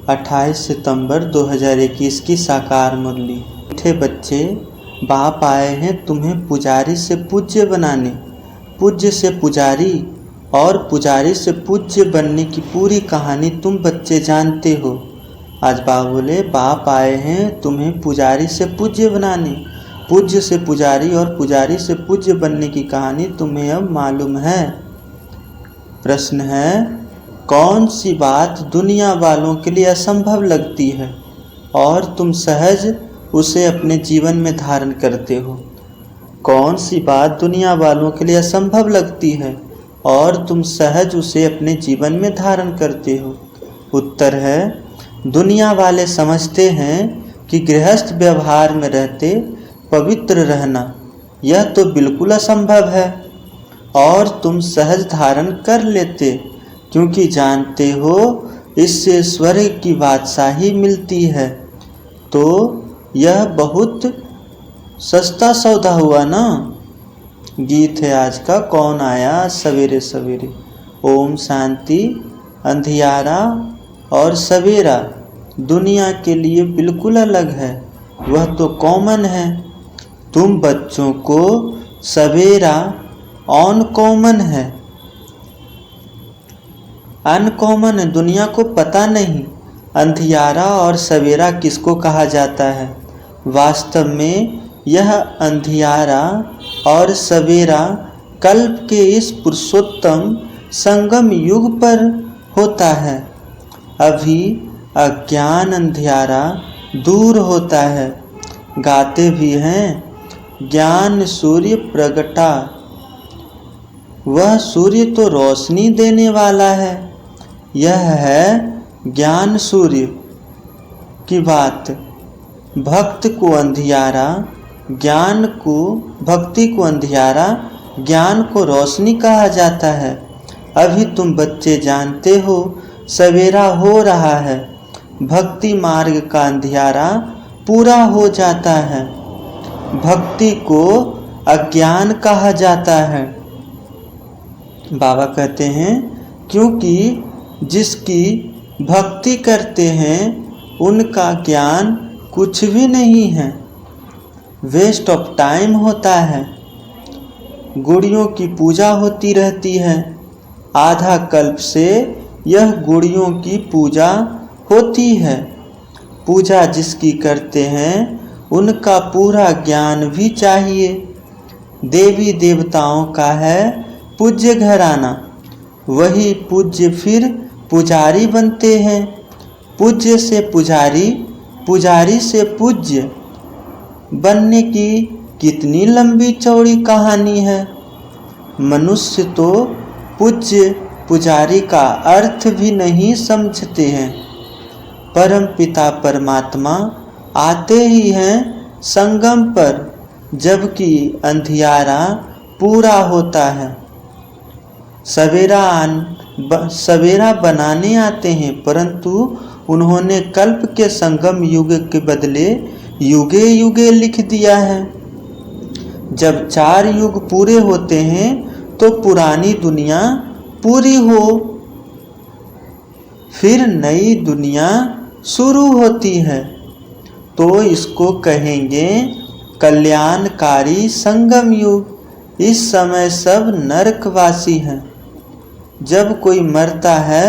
28 सितंबर 2021 की साकार मुरली। मीठे बच्चे, बाप आए हैं तुम्हें पुजारी से पूज्य बनाने। पूज्य से पुजारी और पुजारी से पूज्य बनने की पूरी कहानी तुम बच्चे जानते हो। आज बाबा बोले बाप आए हैं तुम्हें पुजारी से पूज्य बनाने। पूज्य से पुजारी और पुजारी से पूज्य बनने की कहानी तुम्हें अब मालूम है। प्रश्न है, कौन सी बात दुनिया वालों के लिए असंभव लगती है और तुम सहज उसे अपने जीवन में धारण करते हो? कौन सी बात दुनिया वालों के लिए असंभव लगती है और तुम सहज उसे अपने जीवन में धारण करते हो? उत्तर है, दुनिया वाले समझते हैं कि गृहस्थ व्यवहार में रहते पवित्र रहना यह तो बिल्कुल असंभव है और तुम सहज धारण कर लेते, क्योंकि जानते हो इससे स्वर्ग की बादशाही मिलती है। तो यह बहुत सस्ता सौदा हुआ ना। गीत है आज का, कौन आया सवेरे सवेरे। ओम शांति। अंधियारा और सवेरा दुनिया के लिए बिल्कुल अलग है, वह तो कॉमन है। तुम बच्चों को सवेरा ऑन कॉमन है, अनकॉमन है, दुनिया को पता नहीं अंधियारा और सवेरा किसको कहा जाता है। वास्तव में यह अंधियारा और सवेरा कल्प के इस पुरुषोत्तम संगम युग पर होता है। अभी अज्ञान अंधियारा दूर होता है। गाते भी हैं, ज्ञान सूर्य प्रगटा, वह सूर्य तो रोशनी देने वाला है। यह है ज्ञान सूर्य की बात। भक्त को अंधियारा, ज्ञान को, भक्ति को अंधियारा, ज्ञान को रोशनी कहा जाता है। अभी तुम बच्चे जानते हो सवेरा हो रहा है, भक्ति मार्ग का अंधियारा पूरा हो जाता है। भक्ति को अज्ञान कहा जाता है। बाबा कहते हैं क्योंकि जिसकी भक्ति करते हैं उनका ज्ञान कुछ भी नहीं है, वेस्ट ऑफ टाइम होता है। गुड़ियों की पूजा होती रहती है, आधा कल्प से यह गुड़ियों की पूजा होती है। पूजा जिसकी करते हैं उनका पूरा ज्ञान भी चाहिए। देवी देवताओं का है पूज्य घराना, वही पूज्य फिर पुजारी बनते हैं। पूज्य से पुजारी, पुजारी से पूज्य बनने की कितनी लंबी चौड़ी कहानी है। मनुष्य तो पूज्य पुजारी का अर्थ भी नहीं समझते हैं। परम पिता परमात्मा आते ही हैं संगम पर, जबकि अंधियारा पूरा होता है। सवेरा बनाने आते हैं, परंतु उन्होंने कल्प के संगम युग के बदले युगे युगे लिख दिया है। जब 4 युग पूरे होते हैं तो पुरानी दुनिया पूरी हो, फिर नई दुनिया शुरू होती है। तो इसको कहेंगे कल्याणकारी संगम युग। इस समय सब नरकवासी हैं। जब कोई मरता है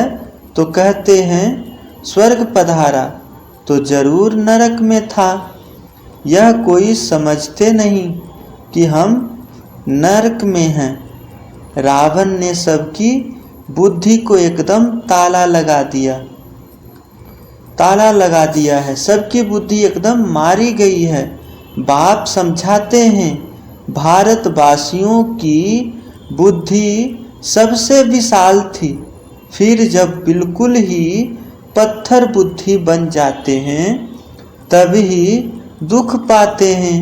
तो कहते हैं स्वर्ग पधारा, तो जरूर नरक में था। यह कोई समझते नहीं कि हम नरक में हैं। रावण ने सबकी बुद्धि को एकदम ताला लगा दिया है। सबकी बुद्धि एकदम मारी गई है। बाप समझाते हैं भारतवासियों की बुद्धि सबसे विशाल थी, फिर जब बिल्कुल ही पत्थर बुद्धि बन जाते हैं तभी दुख पाते हैं।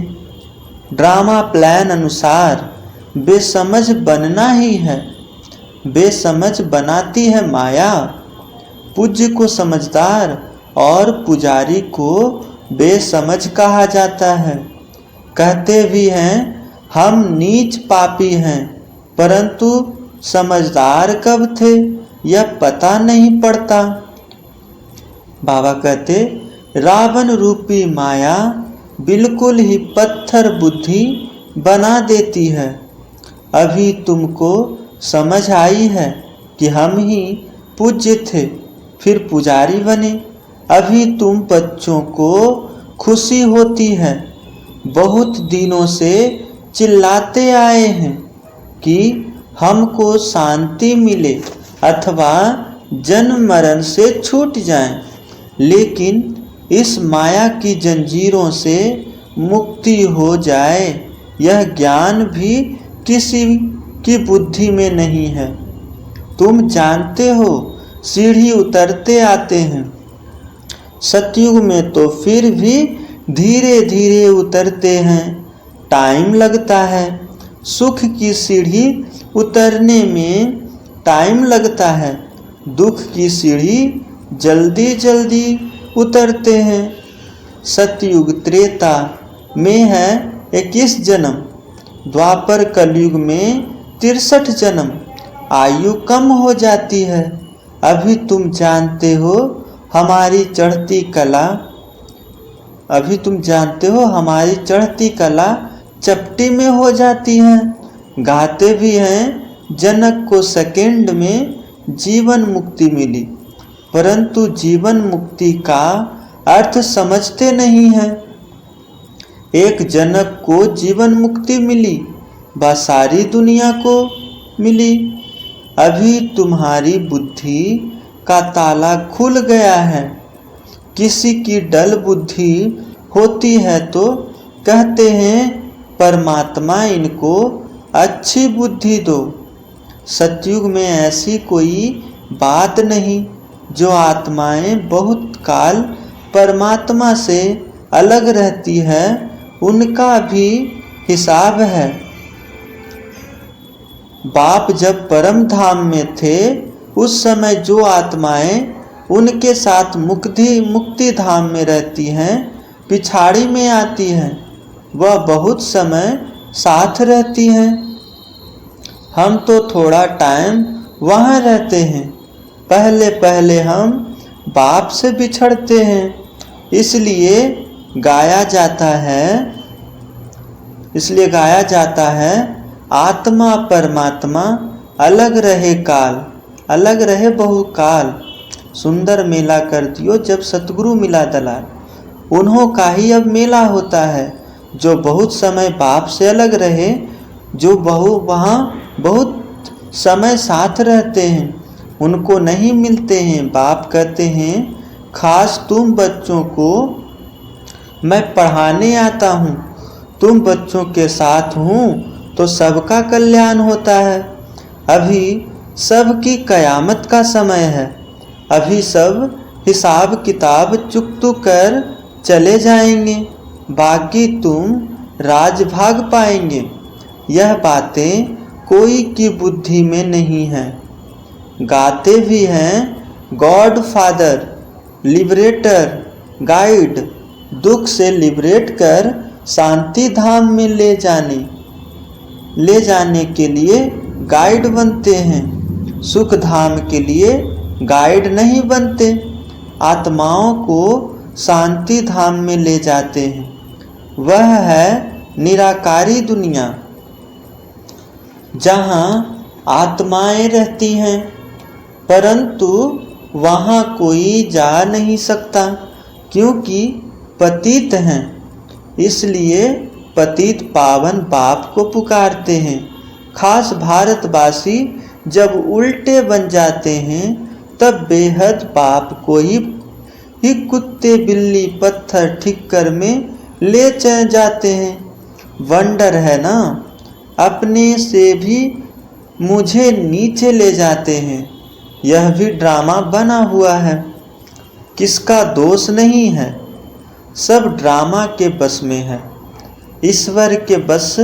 ड्रामा प्लान अनुसार बेसमझ बनना ही है, बेसमझ बनाती है माया। पूज्य को समझदार और पुजारी को बेसमझ कहा जाता है। कहते भी हैं हम नीच पापी हैं, परंतु समझदार कब थे यह पता नहीं पड़ता। बाबा कहते रावण रूपी माया बिल्कुल ही पत्थर बुद्धि बना देती है। अभी तुमको समझ आई है कि हम ही पूज्य थे फिर पुजारी बने। अभी तुम बच्चों को खुशी होती है। बहुत दिनों से चिल्लाते आए हैं कि हमको शांति मिले अथवा जन्म मरण से छूट जाएं, लेकिन इस माया की जंजीरों से मुक्ति हो जाए यह ज्ञान भी किसी की बुद्धि में नहीं है। तुम जानते हो सीढ़ी उतरते आते हैं। सतयुग में तो फिर भी धीरे धीरे उतरते हैं, टाइम लगता है। सुख की सीढ़ी उतरने में टाइम लगता है, दुख की सीढ़ी जल्दी जल्दी उतरते हैं। सतयुग त्रेता में है 21 जन्म, द्वापर कलयुग में 63 जन्म। आयु कम हो जाती है। अभी तुम जानते हो हमारी चढ़ती कला चपटी में हो जाती है। गाते भी हैं जनक को सेकंड में जीवन मुक्ति मिली, परंतु जीवन मुक्ति का अर्थ समझते नहीं हैं। एक जनक को जीवन मुक्ति मिली, वह सारी दुनिया को मिली। अभी तुम्हारी बुद्धि का ताला खुल गया है। किसी की डल बुद्धि होती है तो कहते हैं परमात्मा इनको अच्छी बुद्धि दो। सतयुग में ऐसी कोई बात नहीं। जो आत्माएं बहुत काल परमात्मा से अलग रहती है उनका भी हिसाब है। बाप जब परम धाम में थे उस समय जो आत्माएं उनके साथ मुक्ति धाम में रहती हैं पिछाड़ी में आती हैं, वह बहुत समय साथ रहती हैं। हम तो थोड़ा टाइम वहाँ रहते हैं। पहले पहले हम बाप से बिछड़ते हैं, इसलिए गाया जाता है आत्मा परमात्मा अलग रहे बहुकाल। सुंदर मेला कर दियो जब सतगुरु मिला दलाल। उन्हों का ही अब मेला होता है। जो बहुत समय बाप से अलग रहे, जो वहाँ बहुत समय साथ रहते हैं, उनको नहीं मिलते हैं। बाप कहते हैं खास तुम बच्चों को मैं पढ़ाने आता हूँ। तुम बच्चों के साथ हूँ तो सबका कल्याण होता है। अभी सबकी कयामत का समय है। अभी सब हिसाब किताब चुकतू कर चले जाएंगे, बाकी तुम राजभाग पाएंगे। यह बातें कोई की बुद्धि में नहीं है। गाते भी हैं गॉड फादर, लिबरेटर, गाइड। दुख से लिबरेट कर शांति धाम में ले जाने के लिए गाइड बनते हैं। सुख धाम के लिए गाइड नहीं बनते, आत्माओं को शांति धाम में ले जाते हैं। वह है निराकारी दुनिया, जहाँ आत्माएं रहती हैं, परंतु वहाँ कोई जा नहीं सकता क्योंकि पतित हैं। इसलिए पतित पावन बाप को पुकारते हैं। खास भारतवासी जब उल्टे बन जाते हैं तब बेहद बाप को ही कुत्ते बिल्ली पत्थर ठिक्कर में ले जाते हैं। वंडर है ना, अपने से भी मुझे नीचे ले जाते हैं। यह भी ड्रामा बना हुआ है, किसका दोष नहीं है, सब ड्रामा के बस में है, ईश्वर के बस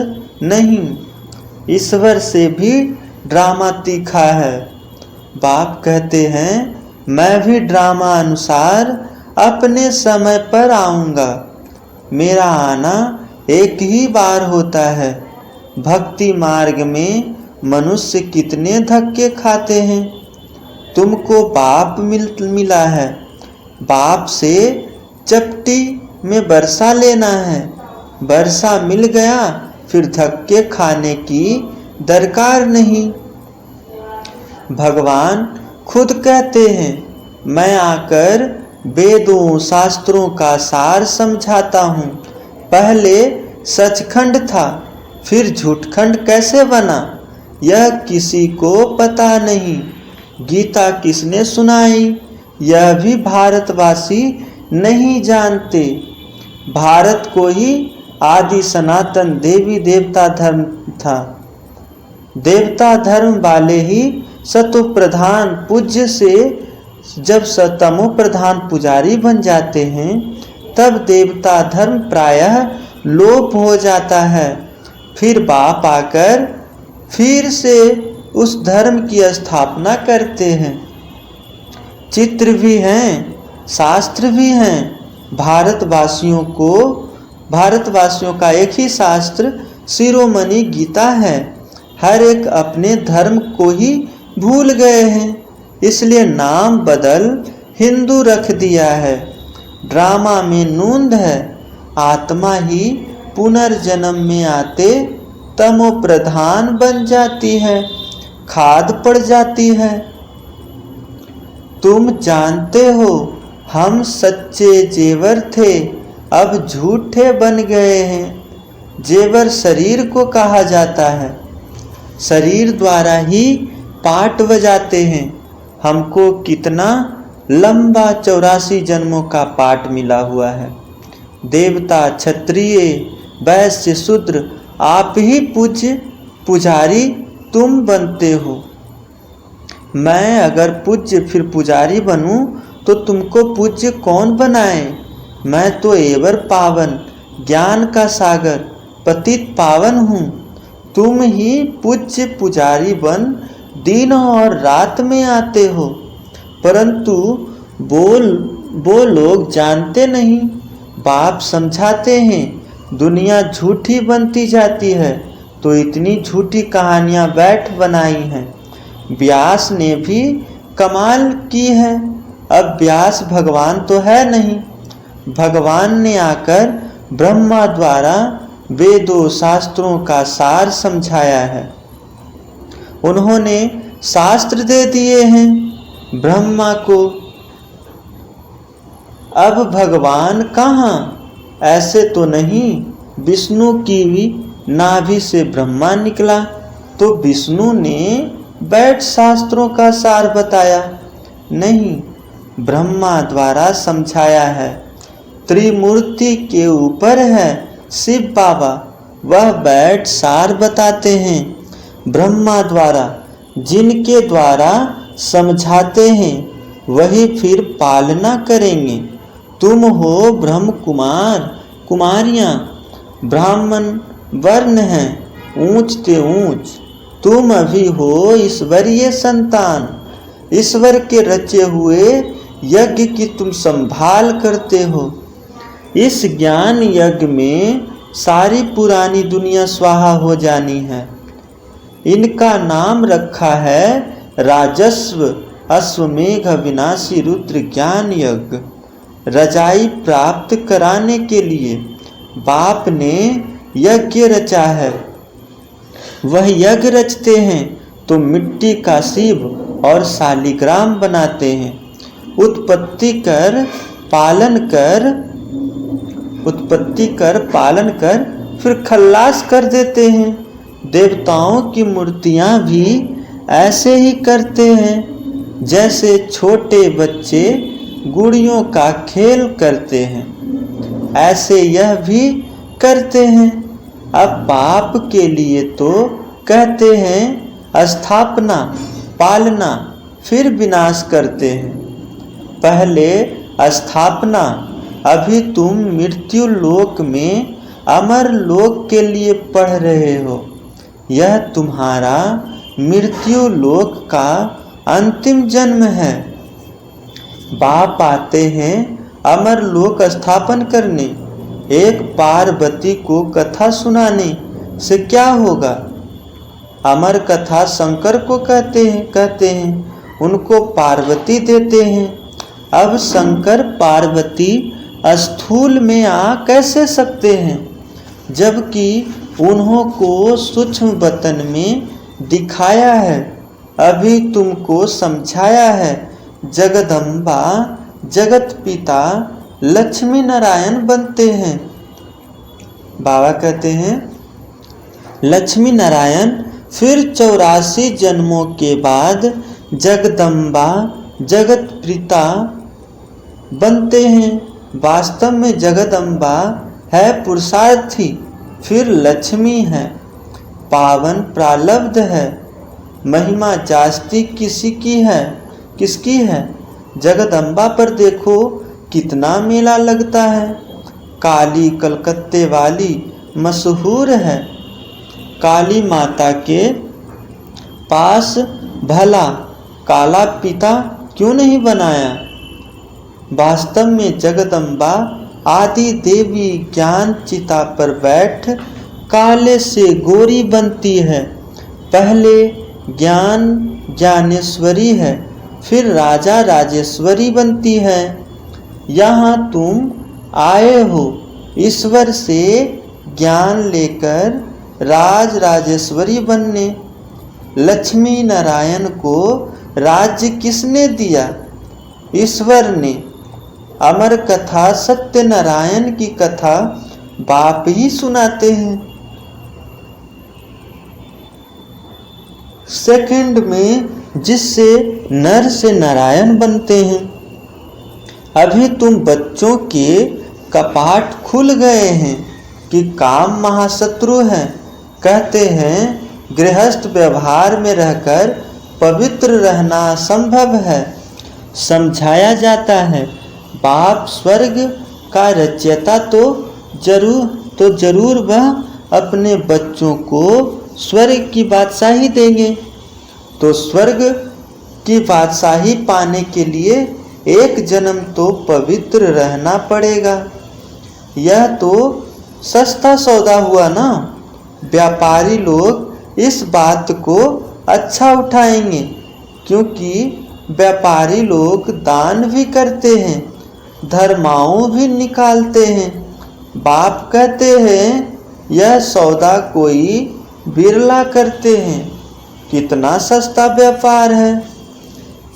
नहीं। ईश्वर से भी ड्रामा तीखा है। बाप कहते हैं मैं भी ड्रामा अनुसार अपने समय पर आऊँगा। मेरा आना एक ही बार होता है। भक्ति मार्ग में मनुष्य कितने धक्के खाते हैं। तुमको बाप मिला है, बाप से चपटी में बरसा लेना है। बरसा मिल गया फिर धक्के खाने की दरकार नहीं। भगवान खुद कहते हैं, मैं आकर वेदों शास्त्रों का सार समझाता हूँ। पहले सचखंड था, फिर झूठखंड कैसे बना यह किसी को पता नहीं। गीता किसने सुनाई यह भी भारतवासी नहीं जानते। भारत को ही आदि सनातन देवी देवता धर्म था। देवता धर्म वाले ही सतो प्रधान पूज्य से जब सतमो प्रधान पुजारी बन जाते हैं तब देवता धर्म प्रायः लोप हो जाता है। फिर बाप आकर फिर से उस धर्म की स्थापना करते हैं। चित्र भी हैं, शास्त्र भी हैं। भारतवासियों का एक ही शास्त्र शिरोमणि गीता है। हर एक अपने धर्म को ही भूल गए हैं, इसलिए नाम बदल हिंदू रख दिया है। ड्रामा में नूंद है, आत्मा ही पुनर्जन्म में आते तमो प्रधान बन जाती है, खाद पड़ जाती है। तुम जानते हो हम सच्चे जेवर थे, अब झूठे बन गए हैं। जेवर शरीर को कहा जाता है, शरीर द्वारा ही पाठ बजाते हैं। हमको कितना लंबा 84 जन्मों का पाठ मिला हुआ है। देवता क्षत्रिय वैश्य शूद्र आप ही पूज्य पुजारी तुम बनते हो। मैं अगर पूज्य फिर पुजारी बनूं तो तुमको पूज्य कौन बनाए। मैं तो एवर पावन ज्ञान का सागर पतित पावन हूँ। तुम ही पूज्य पुजारी बन दिन और रात में आते हो, परंतु वो लोग जानते नहीं। बाप समझाते हैं दुनिया झूठी बनती जाती है, तो इतनी झूठी कहानियाँ बैठ बनाई हैं। व्यास ने भी कमाल की है। अब व्यास भगवान तो है नहीं। भगवान ने आकर ब्रह्मा द्वारा वेदों शास्त्रों का सार समझाया है। उन्होंने शास्त्र दे दिए हैं ब्रह्मा को। अब भगवान कहाँ? ऐसे तो नहीं। विष्णु की भी नाभि से ब्रह्मा निकला तो विष्णु ने बैठ शास्त्रों का सार बताया नहीं, ब्रह्मा द्वारा समझाया है। त्रिमूर्ति के ऊपर है शिव बाबा, वह बैठ सार बताते हैं ब्रह्मा द्वारा। जिनके द्वारा समझाते हैं वही फिर पालना करेंगे। तुम हो ब्रह्म कुमार कुमारियाँ, ब्राह्मण वर्ण हैं ऊंच ते ऊंच। तुम अभी हो ईश्वरीय संतान। ईश्वर के रचे हुए यज्ञ की तुम संभाल करते हो। इस ज्ञान यज्ञ में सारी पुरानी दुनिया स्वाहा हो जानी है। इनका नाम रखा है राजस्व अश्वमेघ विनाशी रुद्र ज्ञान यज्ञ। रजाई प्राप्त कराने के लिए बाप ने यज्ञ रचा है। वह यज्ञ रचते हैं तो मिट्टी का शिव और शालिग्राम बनाते हैं। उत्पत्ति कर पालन कर फिर खल्लास कर देते हैं। देवताओं की मूर्तियां भी ऐसे ही करते हैं जैसे छोटे बच्चे गुड़ियों का खेल करते हैं, ऐसे यह भी करते हैं। अब पाप के लिए तो कहते हैं स्थापना पालना फिर विनाश करते हैं। पहले स्थापना, अभी तुम मृत्यु लोक में अमर लोक के लिए पढ़ रहे हो। यह तुम्हारा मृत्यु लोक का अंतिम जन्म है। बाप आते हैं अमर लोक स्थापन करने। एक पार्वती को कथा सुनाने से क्या होगा? अमर कथा शंकर को कहते हैं, उनको पार्वती देते हैं। अब शंकर पार्वती स्थूल में आ कैसे सकते हैं, जबकि उन्हों को सूक्ष्म बतन में दिखाया है, अभी तुमको समझाया है। जगदम्बा जगत पिता लक्ष्मी नारायण बनते हैं। बाबा कहते हैं लक्ष्मी नारायण फिर 84 जन्मों के बाद जगदम्बा जगत पिता बनते हैं। वास्तव में जगदम्बा है पुरुषार्थी, फिर लक्ष्मी है, पावन प्रालब्ध है। महिमा जास्ती किसकी है? जगदम्बा पर देखो कितना मेला लगता है। काली कलकत्ते वाली मशहूर है। काली माता के पास भला काला पिता क्यों नहीं बनाया? वास्तव में जगदम्बा आदि देवी ज्ञान चिता पर बैठ काले से गोरी बनती है। पहले ज्ञान ज्ञानेश्वरी है, फिर राजा राजेश्वरी बनती है। यहाँ तुम आए हो ईश्वर से ज्ञान लेकर राज राजेश्वरी बनने। लक्ष्मी नारायण को राज्य किसने दिया? ईश्वर ने। अमर कथा सत्यनारायण की कथा बाप ही सुनाते हैं। सेकंड में जिससे नर से नारायण बनते हैं। अभी तुम बच्चों के कपाट खुल गए हैं कि काम महाशत्रु है। कहते हैं गृहस्थ व्यवहार में रहकर पवित्र रहना संभव है। समझाया जाता है बाप स्वर्ग का रचयिता तो जरूर वह अपने बच्चों को स्वर्ग की बादशाही देंगे। तो स्वर्ग की बादशाही पाने के लिए एक जन्म तो पवित्र रहना पड़ेगा। यह तो सस्ता सौदा हुआ ना। व्यापारी लोग इस बात को अच्छा उठाएंगे, क्योंकि व्यापारी लोग दान भी करते हैं, धर्माओं भी निकालते हैं। बाप कहते हैं यह सौदा कोई बिरला करते हैं। कितना सस्ता व्यापार है।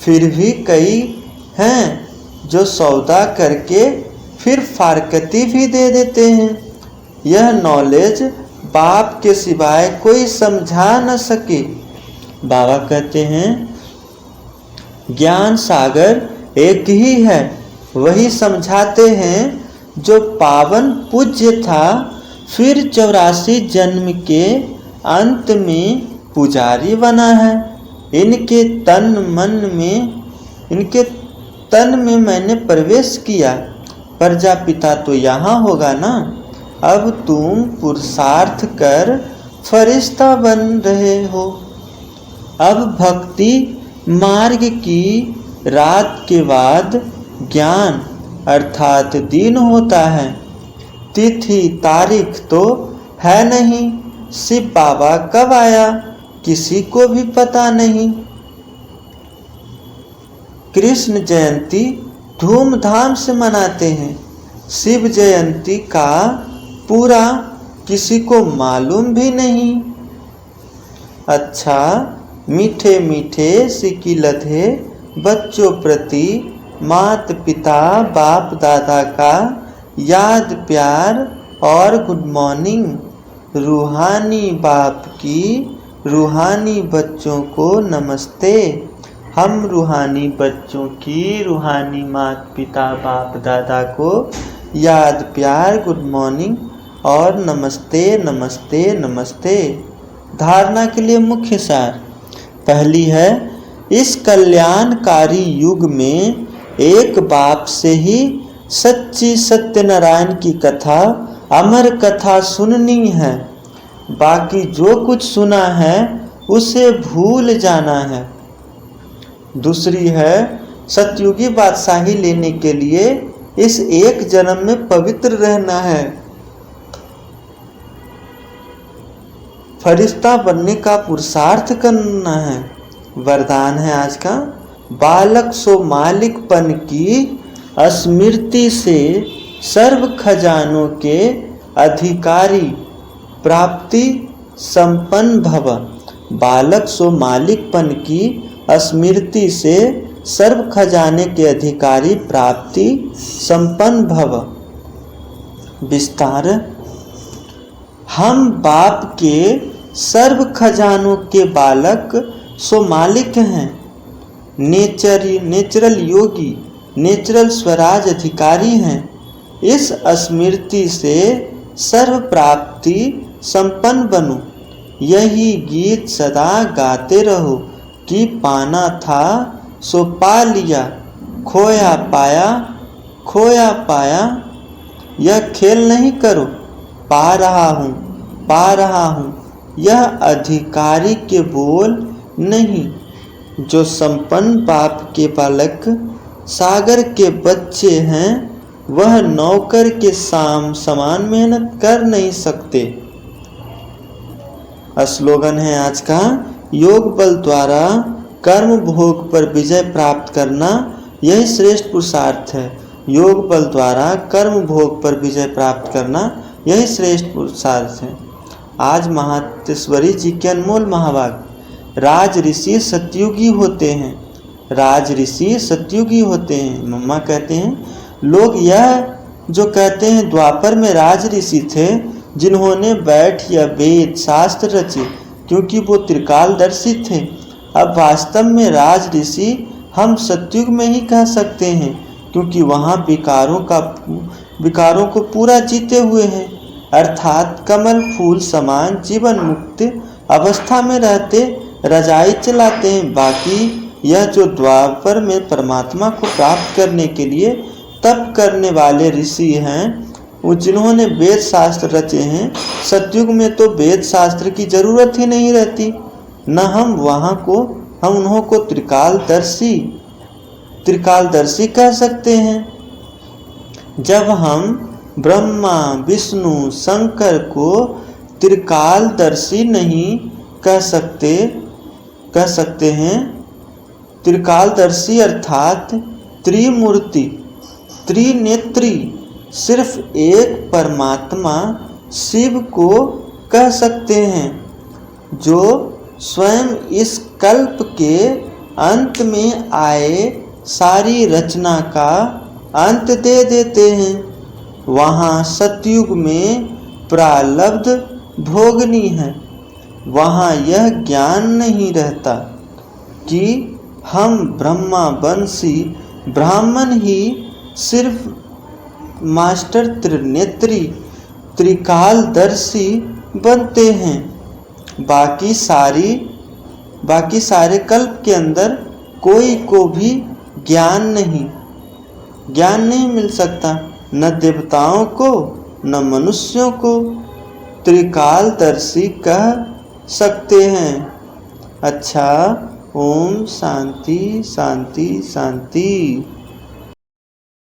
फिर भी कई हैं जो सौदा करके फिर फारकती भी दे देते हैं। यह नॉलेज बाप के सिवाय कोई समझा न सके। बाबा कहते हैं ज्ञान सागर एक ही है। वही समझाते हैं जो पावन पूज्य था, फिर 84 जन्म के अंत में पुजारी बना है। इनके तन में मैंने प्रवेश किया। प्रजापिता तो यहाँ होगा ना। अब तुम पुरुषार्थ कर फरिश्ता बन रहे हो। अब भक्ति मार्ग की रात के बाद ज्ञान अर्थात दिन होता है। तिथि तारीख तो है नहीं। शिव बाबा कब आया किसी को भी पता नहीं। कृष्ण जयंती धूमधाम से मनाते हैं। शिव जयंती का पूरा किसी को मालूम भी नहीं। अच्छा, मीठे मीठे सिकी लधे बच्चों प्रति मात पिता बाप दादा का याद प्यार और गुड मॉर्निंग। रूहानी बाप की रूहानी बच्चों को नमस्ते। हम रूहानी बच्चों की रूहानी मात पिता बाप दादा को याद प्यार गुड मॉर्निंग और नमस्ते नमस्ते नमस्ते। धारणा के लिए मुख्य सार। पहली है, इस कल्याणकारी युग में एक बाप से ही सच्ची सत्यनारायण की कथा अमर कथा सुननी है। बाकी जो कुछ सुना है उसे भूल जाना है। दूसरी है, सतयुगी बादशाही लेने के लिए इस एक जन्म में पवित्र रहना है। फरिश्ता बनने का पुरुषार्थ करना है। वरदान है आज का, बालक सो मालिकपन की स्मृति से सर्व खजानों के अधिकारी प्राप्ति संपन्न भव। बालक सो मालिकपन की स्मृति से सर्व खजाने के अधिकारी प्राप्ति संपन्न भव। विस्तार। हम बाप के सर्व खजानों के बालक सो मालिक हैं। नेचुरल योगी, नेचुरल स्वराज अधिकारी हैं। इस स्मृति से सर्व प्राप्ति संपन्न बनो। यही गीत सदा गाते रहो कि पाना था सो पा लिया, खोया पाया खोया पाया। यह खेल नहीं करो, पा रहा हूँ, यह अधिकारी के बोल नहीं। जो संपन्न बाप के बालक सागर के बच्चे हैं, वह नौकर के समान मेहनत कर नहीं सकते। स्लोगन है आज का, योग बल द्वारा कर्म भोग पर विजय प्राप्त करना यही श्रेष्ठ पुरुषार्थ है। योग बल द्वारा कर्म भोग पर विजय प्राप्त करना यही श्रेष्ठ पुरुषार्थ है। आज महातेश्वरी जी के अनमोल महावाक्य, राज ऋषि सतयुगी होते हैं, राज ऋषि सतयुगी होते हैं। मम्मा कहते हैं, लोग यह जो कहते हैं द्वापर में राज ऋषि थे जिन्होंने बैठ या वेद शास्त्र रचे क्योंकि वो त्रिकालदर्शी थे। अब वास्तव में राज ऋषि हम सतयुग में ही कह सकते हैं क्योंकि वहाँ विकारों को पूरा जीते हुए हैं, अर्थात कमल फूल समान जीवन मुक्त अवस्था में रहते रजाई चलाते हैं। बाकी यह जो द्वापर में परमात्मा को प्राप्त करने के लिए तप करने वाले ऋषि हैं, वो जिन्होंने वेद शास्त्र रचे हैं, सतयुग में तो वेद शास्त्र की जरूरत ही नहीं रहती। न हम उन्हों को त्रिकालदर्शी कह सकते हैं। जब हम ब्रह्मा विष्णु शंकर को त्रिकालदर्शी नहीं कह सकते हैं। त्रिकालदर्शी अर्थात त्रिमूर्ति त्रिनेत्री सिर्फ एक परमात्मा शिव को कह सकते हैं, जो स्वयं इस कल्प के अंत में आए सारी रचना का अंत दे देते हैं। वहाँ सतयुग में प्रारब्ध भोगनी है। वहाँ यह ज्ञान नहीं रहता कि हम ब्रह्मा वंशी ब्राह्मण ही सिर्फ मास्टर त्रिनेत्री त्रिकालदर्शी बनते हैं। बाकी सारे कल्प के अंदर कोई को भी ज्ञान नहीं मिल सकता, न देवताओं को न मनुष्यों को त्रिकालदर्शी कह सकते हैं। अच्छा, ओम शांति शांति शांति।